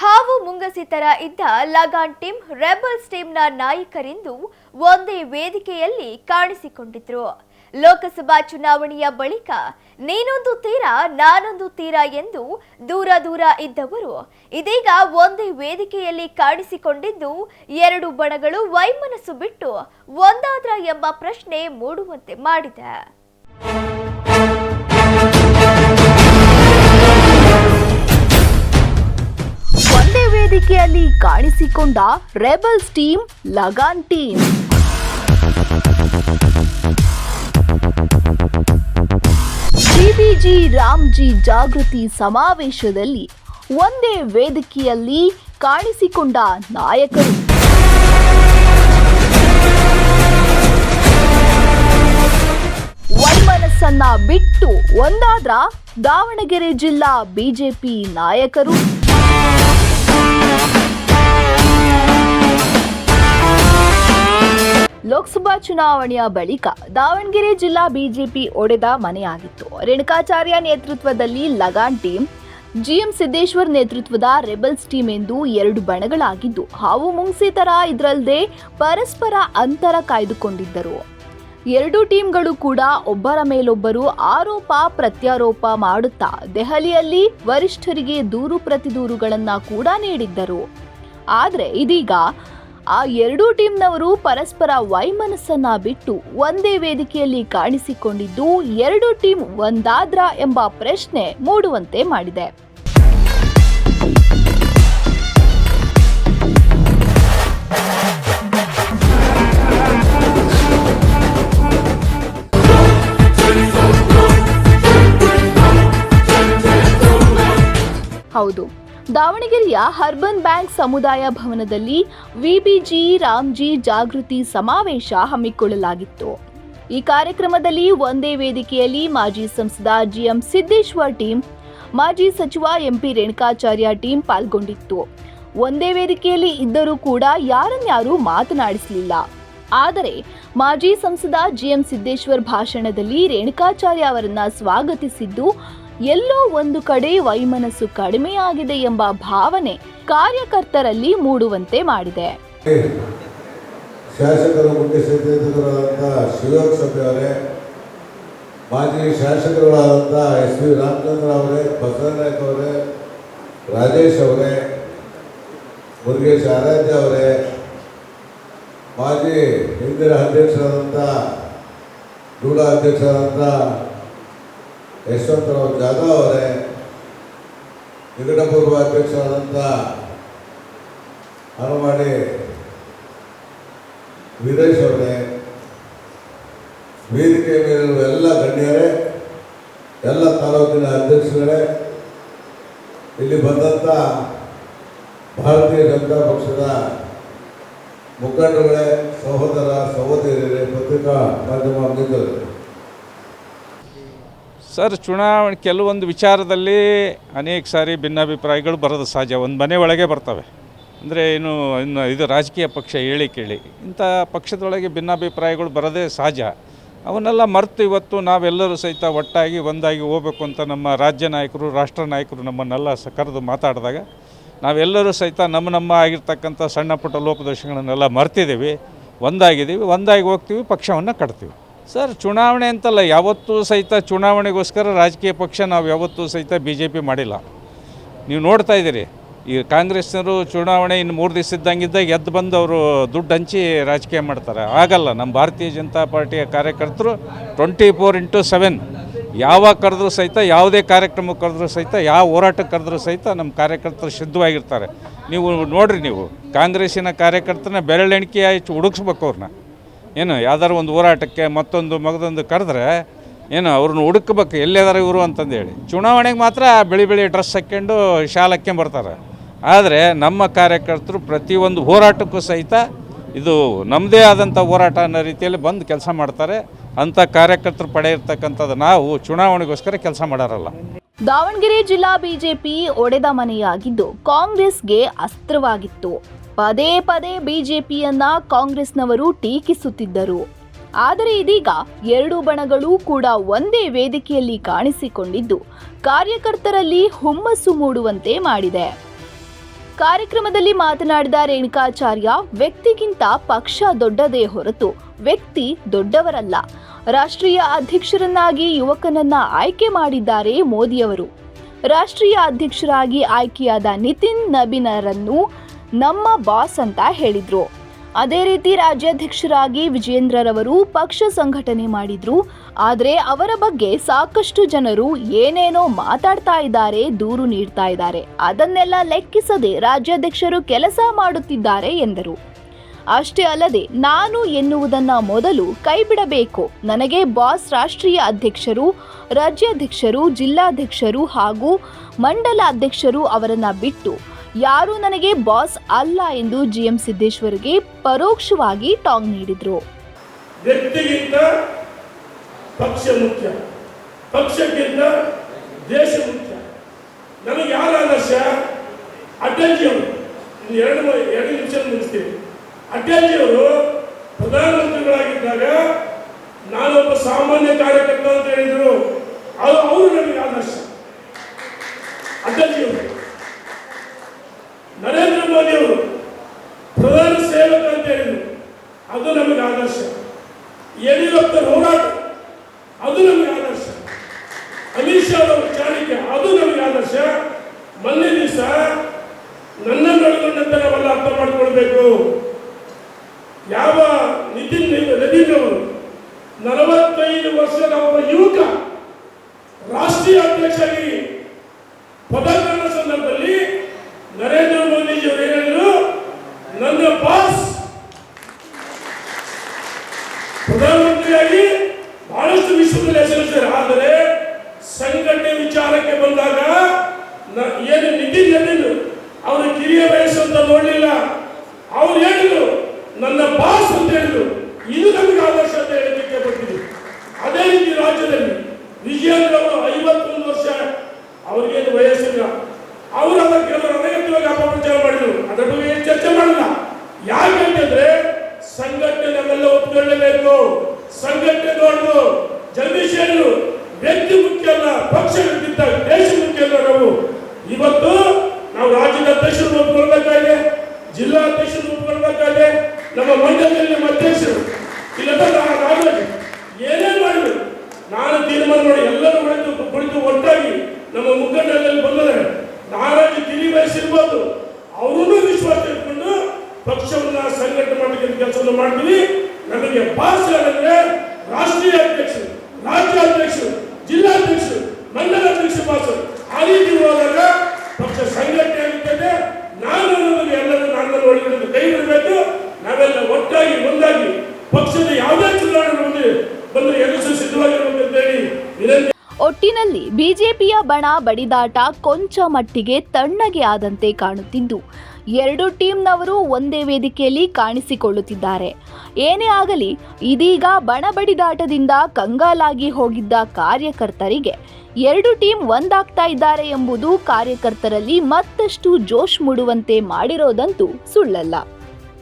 ಹಾವು ಮುಂಗಸಿ ತರ ಇದ್ದ ಲಗಾನ್ ಟೀಮ್ ರೆಬಲ್ಸ್ ಟೀಮ್ನ ನಾಯಕರಿಂದು ಒಂದೇ ವೇದಿಕೆಯಲ್ಲಿ ಕಾಣಿಸಿಕೊಂಡಿದ್ರು. ಲೋಕಸಭಾ ಚುನಾವಣೆಯ ಬಳಿಕ ನೀನೊಂದು ತೀರ ನಾನೊಂದು ತೀರ ಎಂದು ದೂರ ದೂರ ಇದ್ದವರು ಇದೀಗ ಒಂದೇ ವೇದಿಕೆಯಲ್ಲಿ ಕಾಣಿಸಿಕೊಂಡಿದ್ದು ಎರಡು ಬಣಗಳು ವೈಮನಸ್ಸು ಬಿಟ್ಟು ಒಂದಾದ್ರ ಎಂಬ ಪ್ರಶ್ನೆ ಮೂಡುವಂತೆ ಮಾಡಿದೆ. ಒಂದೇ ವೇದಿಕೆಯಲ್ಲಿ ಕಾಣಿಸಿಕೊಂಡ rebels team Lagaan team. BBG Ramji ಜಾಗೃತಿ ಸಮಾವೇಶದಲ್ಲಿ ಒಂದೇ ವೇದಿಕೆಯಲ್ಲಿ ಕಾಣಿಸಿಕೊಂಡ ನಾಯಕರು. ವೈಮನಸ್ಸನ್ನ ಬಿಟ್ಟು ಒಂದಾದ್ರ ದಾವಣಗೆರೆ ಜಿಲ್ಲಾ ಬಿಜೆಪಿ ನಾಯಕರು. ಲೋಕಸಭಾ ಚುನಾವಣೆಯ ಬಳಿಕ ದಾವಣಗೆರೆ ಜಿಲ್ಲಾ ಬಿಜೆಪಿ ಒಡೆದ ಮನೆಯಾಗಿತ್ತು. ರೇಣುಕಾಚಾರ್ಯ ನೇತೃತ್ವದಲ್ಲಿ ಲಗಾನ್ ಟೀಮ್, ಜಿಎಂ ಸಿದ್ದೇಶ್ವರ್ ನೇತೃತ್ವದ ರೆಬಲ್ಸ್ ಟೀಮ್ ಎಂದು ಎರಡು ಬಣಗಳಾಗಿದ್ದು ಹಾವು ಮುಂಗ್ಸಿ ತರ ಇದರಲ್ಲದೆ ಪರಸ್ಪರ ಅಂತರ ಕಾಯ್ದುಕೊಂಡಿದ್ದರು. ಎರಡೂ ಟೀಮ್ಗಳು ಕೂಡ ಒಬ್ಬರ ಮೇಲೊಬ್ಬರು ಆರೋಪ ಪ್ರತ್ಯಾರೋಪ ಮಾಡುತ್ತಾ ದೆಹಲಿಯಲ್ಲಿ ವರಿಷ್ಠರಿಗೆ ದೂರು ಪ್ರತಿದೂರುಗಳನ್ನ ಕೂಡ ನೀಡಿದ್ದರು. ಆದರೆ ಇದೀಗ ಆ ಎರಡೂ ಟೀಮ್ನವರು ಪರಸ್ಪರ ವೈಮನಸ್ಸನ್ನ ಬಿಟ್ಟು ಒಂದೇ ವೇದಿಕೆಯಲ್ಲಿ ಕಾಣಿಸಿಕೊಂಡಿದ್ದು ಎರಡು ಟೀಮ್ ಒಂದಾದ್ರ ಎಂಬ ಪ್ರಶ್ನೆ ಮೂಡುವಂತೆ ಮಾಡಿದೆ. ಹೌದು, ದಾವಣಗೆರೆಯ ಅರ್ಬನ್ ಬ್ಯಾಂಕ್ ಸಮುದಾಯ ಭವನದಲ್ಲಿ ವಿಬಿಜಿ ರಾಮ್ಜಿ ಜಾಗೃತಿ ಸಮಾವೇಶ ಹಮ್ಮಿಕೊಳ್ಳಲಾಗಿತ್ತು. ಈ ಕಾರ್ಯಕ್ರಮದಲ್ಲಿ ಒಂದೇ ವೇದಿಕೆಯಲ್ಲಿ ಮಾಜಿ ಸಂಸದ ಜಿಎಂ ಸಿದ್ದೇಶ್ವರ್ ಟೀಮ್, ಮಾಜಿ ಸಚಿವ ಎಂಪಿ ರೇಣುಕಾಚಾರ್ಯ ಟೀಮ್ ಪಾಲ್ಗೊಂಡಿತ್ತು. ಒಂದೇ ವೇದಿಕೆಯಲ್ಲಿ ಇದ್ದರೂ ಕೂಡ ಯಾರನ್ಯಾರೂ ಮಾತನಾಡಿಸಲಿಲ್ಲ. ಆದರೆ ಮಾಜಿ ಸಂಸದ ಜಿಎಂ ಸಿದ್ದೇಶ್ವರ್ ಭಾಷಣದಲ್ಲಿ ರೇಣುಕಾಚಾರ್ಯ ಅವರನ್ನ ಸ್ವಾಗತಿಸಿದ್ದು ಎಲ್ಲೋ ಒಂದು ಕಡೆ ವೈಮನಸ್ಸು ಕಡಿಮೆಯಾಗಿದೆ ಎಂಬ ಭಾವನೆ ಕಾರ್ಯಕರ್ತರಲ್ಲಿ ಮೂಡುವಂತೆ ಮಾಡಿದೆ. ಶಾಸಕರು ಮುಖ್ಯ ಸಚೇತಕರಾದಂಥ ಶಿವಯೋಗ ಸಭೆ ಅವರೇ, ಮಾಜಿ ಶಾಸಕರುಗಳಾದಂಥ ಎಸ್ ವಿ ರಾಮಚಂದ್ರ ಅವರೇ, ಬಸವನಾಯಕ್ ಅವರೇ, ರಾಜೇಶ್ ಅವರೇ, ಮುರುಗೇಶ್ ಆರಾಧ್ಯ ಅವರೇ, ಮಾಜಿ ಹಿಂದಿನ ಅಧ್ಯಕ್ಷರಾದಂಥ ಡೂಡಾ ಅಧ್ಯಕ್ಷರಾದಂಥ ಯಶವಂತರಾವ್ ಜಾಧವ್ ಅವರೇ, ನಿಕಟಪೂರ್ವ ಅಧ್ಯಕ್ಷರಾದಂಥ ಹನುಮಾಡಿ ವೀರೇಶ್ ಅವರೇ, ವೇದಿಕೆ ಮೇಲಿರುವ ಎಲ್ಲ ಗಣ್ಯರೇ, ಎಲ್ಲ ತಾಲೂಕಿನ ಅಧ್ಯಕ್ಷಗಳೇ, ಇಲ್ಲಿ ಬಂದಂಥ ಭಾರತೀಯ ಜನತಾ ಪಕ್ಷದ ಮುಖಂಡಗಳೇ, ಸಹೋದರ ಸಹೋದರಿಯರೇ, ಪತ್ರಿಕಾ ಮಾಧ್ಯಮ ಮಿತ್ರರೇ. ಸರ್, ಚುನಾವಣೆ ಕೆಲವೊಂದು ವಿಚಾರದಲ್ಲಿ ಅನೇಕ ಸಾರಿ ಭಿನ್ನಾಭಿಪ್ರಾಯಗಳು ಬರೋದು ಸಹಜ, ಒಂದು ಮನೆ ಒಳಗೆ ಬರ್ತವೆ. ಅಂದರೆ ಇನ್ನು ಇದು ರಾಜಕೀಯ ಪಕ್ಷ ಹೇಳಿ ಕೇಳಿ ಇಂಥ ಪಕ್ಷದೊಳಗೆ ಭಿನ್ನಾಭಿಪ್ರಾಯಗಳು ಬರೋದೇ ಸಹಜ. ಅವನ್ನೆಲ್ಲ ಮರೆತು ಇವತ್ತು ನಾವೆಲ್ಲರೂ ಸಹಿತ ಒಟ್ಟಾಗಿ ಒಂದಾಗಿ ಹೋಗಬೇಕು ಅಂತ ನಮ್ಮ ರಾಜ್ಯ ನಾಯಕರು, ರಾಷ್ಟ್ರ ನಾಯಕರು ನಮ್ಮನ್ನೆಲ್ಲ ಕರೆದು ಮಾತಾಡಿದಾಗ ನಾವೆಲ್ಲರೂ ಸಹಿತ ನಮ್ಮ ಆಗಿರ್ತಕ್ಕಂಥ ಸಣ್ಣ ಪುಟ್ಟ ಲೋಪದೋಷಗಳನ್ನೆಲ್ಲ ಮರ್ತಿದ್ದೀವಿ, ಒಂದಾಗಿ ಹೋಗ್ತೀವಿ, ಪಕ್ಷವನ್ನು ಕಟ್ತೀವಿ. ಸರ್, ಚುನಾವಣೆ ಅಂತಲ್ಲ, ಯಾವತ್ತೂ ಸಹಿತ ಚುನಾವಣೆಗೋಸ್ಕರ ರಾಜಕೀಯ ಪಕ್ಷ ನಾವು ಯಾವತ್ತೂ ಸಹಿತ BJP ಮಾಡಿಲ್ಲ. ನೀವು ನೋಡ್ತಾ ಇದ್ದೀರಿ, ಈ ಕಾಂಗ್ರೆಸ್ನವರು ಚುನಾವಣೆ ಇನ್ನು 3 ದಿವಸ ಇದ್ದಂಗಿದ್ದಾಗ ಎದ್ದು ಬಂದು ಅವರು ದುಡ್ಡು ಹಂಚಿ ರಾಜಕೀಯ ಮಾಡ್ತಾರೆ. ಆಗಲ್ಲ. ನಮ್ಮ ಭಾರತೀಯ ಜನತಾ ಪಾರ್ಟಿಯ ಕಾರ್ಯಕರ್ತರು 24/7 ಯಾವಾಗ ಕರೆದ್ರೂ ಸಹಿತ, ಯಾವುದೇ ಕಾರ್ಯಕ್ರಮಕ್ಕೆ ಕರೆದ್ರೂ ಸಹಿತ, ಯಾವ ಹೋರಾಟಕ್ಕೆ ಕರೆದ್ರೂ ಸಹಿತ ನಮ್ಮ ಕಾರ್ಯಕರ್ತರು ಸಿದ್ಧವಾಗಿರ್ತಾರೆ. ನೀವು ನೋಡಿರಿ, ನೀವು ಕಾಂಗ್ರೆಸ್ಸಿನ ಕಾರ್ಯಕರ್ತರನ್ನ ಬೆರಳೆಣಿಕೆ ಹೆಚ್ಚು ಹುಡುಕ್ಸ್ಬೇಕು. ಅವ್ರನ್ನ ಏನು ಯಾವ್ದಾರು ಒಂದು ಹೋರಾಟಕ್ಕೆ ಮಗದೊಂದು ಕರೆದ್ರೆ ಏನು ಅವ್ರನ್ನ ಹುಡುಕ್ಬೇಕು, ಎಲ್ಲಿದಾರ ಇವರು ಅಂತಂದೇಳಿ. ಚುನಾವಣೆಗೆ ಮಾತ್ರ ಬಿಳಿ ಡ್ರೆಸ್ ಹಾಕ್ಕೊಂಡು ಶಾಲ್ ಹಾಕ್ಕೊಂಬರ್ತಾರೆ. ಆದರೆ ನಮ್ಮ ಕಾರ್ಯಕರ್ತರು ಪ್ರತಿಯೊಂದು ಹೋರಾಟಕ್ಕೂ ಸಹಿತ ಇದು ನಮ್ಮದೇ ಆದಂಥ ಹೋರಾಟ ಅನ್ನೋ ರೀತಿಯಲ್ಲಿ ಬಂದು ಕೆಲಸ ಮಾಡ್ತಾರೆ. ಅಂಥ ಕಾರ್ಯಕರ್ತರು ಪಡೆ ಇರ್ತಕ್ಕಂಥದ್ದು ನಾವು ಚುನಾವಣೆಗೋಸ್ಕರ ಕೆಲಸ ಮಾಡೋರಲ್ಲ. ದಾವಣಗೆರೆ ಜಿಲ್ಲಾ ಬಿಜೆಪಿ ಒಡೆದ ಮನೆಯಾಗಿದ್ದು ಕಾಂಗ್ರೆಸ್ಗೆ ಅಸ್ತ್ರವಾಗಿತ್ತು. ಪದೇ ಪದೇ ಬಿಜೆಪಿಯನ್ನ ಕಾಂಗ್ರೆಸ್ನವರು ಟೀಕಿಸುತ್ತಿದ್ದರು. ಆದರೆ ಇದೀಗ ಎರಡು ಬಣಗಳೂ ಕೂಡ ಒಂದೇ ವೇದಿಕೆಯಲ್ಲಿ ಕಾಣಿಸಿಕೊಂಡಿದ್ದು ಕಾರ್ಯಕರ್ತರಲ್ಲಿ ಹುಮ್ಮಸ್ಸು ಮೂಡುವಂತೆ ಮಾಡಿದೆ. ಕಾರ್ಯಕ್ರಮದಲ್ಲಿ ಮಾತನಾಡಿದ ರೇಣುಕಾಚಾರ್ಯ, ವ್ಯಕ್ತಿಗಿಂತ ಪಕ್ಷ ದೊಡ್ಡದೇ ಹೊರತು ವ್ಯಕ್ತಿ ದೊಡ್ಡವರಲ್ಲ. ರಾಷ್ಟ್ರೀಯ ಅಧ್ಯಕ್ಷರನ್ನಾಗಿ ಯುವಕನನ್ನ ಆಯ್ಕೆ ಮಾಡಿದ್ದಾರೆ ಮೋದಿಯವರು. ರಾಷ್ಟ್ರೀಯ ಅಧ್ಯಕ್ಷರಾಗಿ ಆಯ್ಕೆಯಾದ ನಿತಿನ್ ನಬೀನರನ್ನು ನಮ್ಮ ಬಾಸ್ ಅಂತ ಹೇಳಿದ್ರು. ಅದೇ ರೀತಿ ರಾಜ್ಯಾಧ್ಯಕ್ಷರಾಗಿ ವಿಜೇಂದ್ರರವರು ಪಕ್ಷ ಸಂಘಟನೆ ಮಾಡಿದ್ರು. ಆದರೆ ಅವರ ಬಗ್ಗೆ ಸಾಕಷ್ಟು ಜನರು ಏನೇನೋ ಮಾತಾಡ್ತಾ ಇದ್ದಾರೆ, ದೂರು ನೀಡ್ತಾ ಇದ್ದಾರೆ. ಅದನ್ನೆಲ್ಲ ಲೆಕ್ಕಿಸದೆ ರಾಜ್ಯಾಧ್ಯಕ್ಷರು ಕೆಲಸ ಮಾಡುತ್ತಿದ್ದಾರೆ ಎಂದರು. ಅಷ್ಟೇ ಅಲ್ಲದೆ, ನಾನು ಎನ್ನುವುದನ್ನ ಮೊದಲು ಕೈಬಿಡಬೇಕು. ನನಗೆ ಬಾಸ್ ರಾಷ್ಟ್ರೀಯ ಅಧ್ಯಕ್ಷರು, ರಾಜ್ಯಾಧ್ಯಕ್ಷರು, ಜಿಲ್ಲಾಧ್ಯಕ್ಷರು ಹಾಗೂ ಮಂಡಲ ಅಧ್ಯಕ್ಷರು ಅವರನ್ನ ಬಿಟ್ಟು ಯಾರೂ ನನಗೆ ಬಾಸ್ ಅಲ್ಲ ಎಂದು ಜಿಎಂ ಸಿದ್ದೇಶ್ವರ್ಗೆ ಪರೋಕ್ಷವಾಗಿ ಟಾಂಗ್ ನೀಡಿದ್ರು. ವ್ಯಕ್ತಿಗಿಂತ ಪಕ್ಷ ಮುಖ್ಯ, ಪಕ್ಷಕ್ಕಿಂತ ದೇಶ ಮುಖ್ಯ. ನನಗೆ ಯಾರ ಆದರ್ಶ? ಅಟಲ್ಜಿಯವರು. ಎರಡು ನಿಮಿಷ ಮುಗಿಸ್ತೀವಿ. ಅಟಲ್ಜಿಯವರು ಪ್ರಧಾನಮಂತ್ರಿಗಳಾಗಿದ್ದಾಗ ನಾನೊಬ್ಬ ಸಾಮಾನ್ಯ ಕಾರ್ಯಕರ್ತ ಅಂತ ಹೇಳಿದರು. ಅವರು ನಮಗೆ ಆದರ್ಶ. ಅಟಲ್ಜಿಯವರು. ನರೇಂದ್ರ ಮೋದಿ ಅವರು ಪ್ರಧಾನ ಸೇವಕ ಅಂತ ಹೇಳಿದರು. ಅದು ನಮಗೆ ಆದರ್ಶ. ಯಡಿಯೂರಪ್ಪರ ಹೋರಾಟ ಅದು ನಮಗೆ ಆದರ್ಶ. ಅಮಿತ್ ಶಾ ಅವರ ಚಾಣಕ್ಯ ಅದು ನಮಗೆ ಆದರ್ಶ. ಮೊನ್ನೆ ದಿವಸ ನನ್ನನ್ನು ಒಳಗೊಂಡಂತೆ ನಾವೆಲ್ಲ ಅರ್ಥ ಮಾಡಿಕೊಳ್ಬೇಕು. ಯಾವ ನಿತಿನ್ ನಬೀನ್ ಅವರು 45 ವರ್ಷದ ಒಬ್ಬ ಯುವಕ ರಾಷ್ಟ್ರೀಯ ಅಧ್ಯಕ್ಷರಾಗಿ ಪದಗ್ರಹಣ ಸಂದರ್ಭದಲ್ಲಿ ನರೇಂದ್ರ ಮೋದಿಜಿ ಅವರು ಹೇಳಿದರು, ನನ್ನ ಬಾಸ್ ಪ್ರಧಾನಮಂತ್ರಿಯಾಗಿ ಬಹಳಷ್ಟು ವಿಶ್ವದಲ್ಲಿ ಹೆಸರಿದ್ದಾರೆ. ಆದರೆ ಸಂಘಟನೆ ವಿಚಾರಕ್ಕೆ ಬಂದಾಗ ಏನು ನಿತಿನ್ ನಬೀನ್ ಅವರ ಕಿರಿಯ ವಯಸ್ಸು ಅಂತ ನೋಡಲಿಲ್ಲ. ಅವ್ರು ಹೇಳಿದ್ರು ನನ್ನ ಬಾಸ್ ಅಂತ ಹೇಳಿದ್ರು. ಇದು ನಮಗೆ ಆದರ್ಶ ಅಂತ ಹೇಳಲಿಕ್ಕೆ ಪಟ್ಟಿದ್ರು. ಅದೇ ರೀತಿ ರಾಜ್ಯದಲ್ಲಿ ವಿಜೇಂದ್ರ ಅವರು 51 ವರ್ಷ, ಅವ್ರಿಗೇನು ವಯಸ್ಸಿಲ್ಲ. ಅವರು ಅದರ ಕೆಲವರು ಅನಗತ್ಯವಾಗಿ ಅಪಪ್ರಚಾರ ಮಾಡಿದ್ರು. ಅದರ ಬಗ್ಗೆ ಏನು ಚರ್ಚೆ ಮಾಡಿಲ್ಲ. ಯಾಕೆಂತಂದ್ರೆ ಸಂಘಟನೆ ನಮ್ಮೆಲ್ಲ ಒಪ್ಪಿಕೊಳ್ಳಬೇಕು. ಸಂಘಟನೆ ದೊಡ್ಡದು, ಜಗದೀಶ್ ಹೇಳಿದ್ರು, ವ್ಯಕ್ತಿ ಮುಖ್ಯ ಅಲ್ಲ, ಪಕ್ಷಕ್ಕಿಂತ ದೇಶ ಮುಖ್ಯ ಅಲ್ಲ. ಇವತ್ತು ನಾವು ರಾಜ್ಯದ ಅಧ್ಯಕ್ಷರನ್ನು ಒಪ್ಪಿಕೊಳ್ಬೇಕಾಗಿದೆ, ಜಿಲ್ಲಾ ಅಧ್ಯಕ್ಷರನ್ನು ಒಪ್ಪಿಕೊಳ್ಬೇಕಾಗಿದೆ, ನಮ್ಮ ಮಂಡಲದಲ್ಲಿ ನಮ್ಮ ಅಧ್ಯಕ್ಷರು ಇಲ್ಲದ ರಾಜ್ಯ ಏನೇನು ಮಾಡಿದ್ರು. ನಾನು ತೀರ್ಮಾನ ಮಾಡಿ ಎಲ್ಲರೂ ಕುಳಿತು ಒಟ್ಟಾಗಿ ನಮ್ಮ ಮುಖಂಡರಲ್ಲಿ ಬಂದರೆ ನಾರಾಜು ಕಿರಿ ವಯಸ್ಸಿರ್ಬೋದು, ಅವರನ್ನು ವಿಶ್ವಾಸ ಇಟ್ಕೊಂಡು ಪಕ್ಷವನ್ನ ಸಂಘಟನೆ ಮಾಡಲಿಕ್ಕೆ ಕೆಲಸವನ್ನು ಮಾಡ್ತೀವಿ. ನಮಗೆ ಬಾಸ್ ಯಾರಂದ್ರೆ ರಾಷ್ಟ್ರೀಯ ಅಧ್ಯಕ್ಷರು, ರಾಜ್ಯಾಧ್ಯಕ್ಷರು, ಜಿಲ್ಲಾಧ್ಯಕ್ಷರು, ಮಂಡಲ ಅಧ್ಯಕ್ಷ ಬಾಸ್. ಆ ರೀತಿ ಹೋದಾಗ ಪಕ್ಷ ಸಂಘಟನೆ ಆಗುತ್ತದೆ. ನಾನು ಅನ್ನೋದು ಎಲ್ಲರೂ ನನ್ನನ್ನು ಒಳಗೊಂಡು ಕೈ ಬಿಡಬೇಕು. ನಾವೆಲ್ಲ ಒಟ್ಟಾಗಿ ಒಂದಾಗಿ ಪಕ್ಷದ ಯಾವುದೇ ಚುನಾವಣೆ ಬಂದು ಎದುರಿಸಲು ಸಿದ್ಧವಾಗಿರಬೇಕು ಅಂತ ಹೇಳಿ ವಿನಂತಿ. ಒಟ್ಟಿನಲ್ಲಿ ಬಿಜೆಪಿಯ ಬಣ ಬಡಿದಾಟ ಕೊಂಚ ಮಟ್ಟಿಗೆ ತಣ್ಣಗೆ ಆದಂತೆ ಕಾಣುತ್ತಿದ್ದು, ಎರಡು ಟೀಮ್ನವರು ಒಂದೇ ವೇದಿಕೆಯಲ್ಲಿ ಕಾಣಿಸಿಕೊಳ್ಳುತ್ತಿದ್ದಾರೆ. ಏನೇ ಆಗಲಿ, ಇದೀಗ ಬಣ ಬಡಿದಾಟದಿಂದ ಕಂಗಾಲಾಗಿ ಹೋಗಿದ್ದ ಕಾರ್ಯಕರ್ತರಿಗೆ ಎರಡು ಟೀಮ್ ಒಂದಾಗ್ತಾ ಇದ್ದಾರೆ ಎಂಬುದು ಕಾರ್ಯಕರ್ತರಲ್ಲಿ ಮತ್ತಷ್ಟು ಜೋಶ್ ಮೂಡುವಂತೆ ಮಾಡಿರೋದಂತೂ ಸುಳ್ಳಲ್ಲ.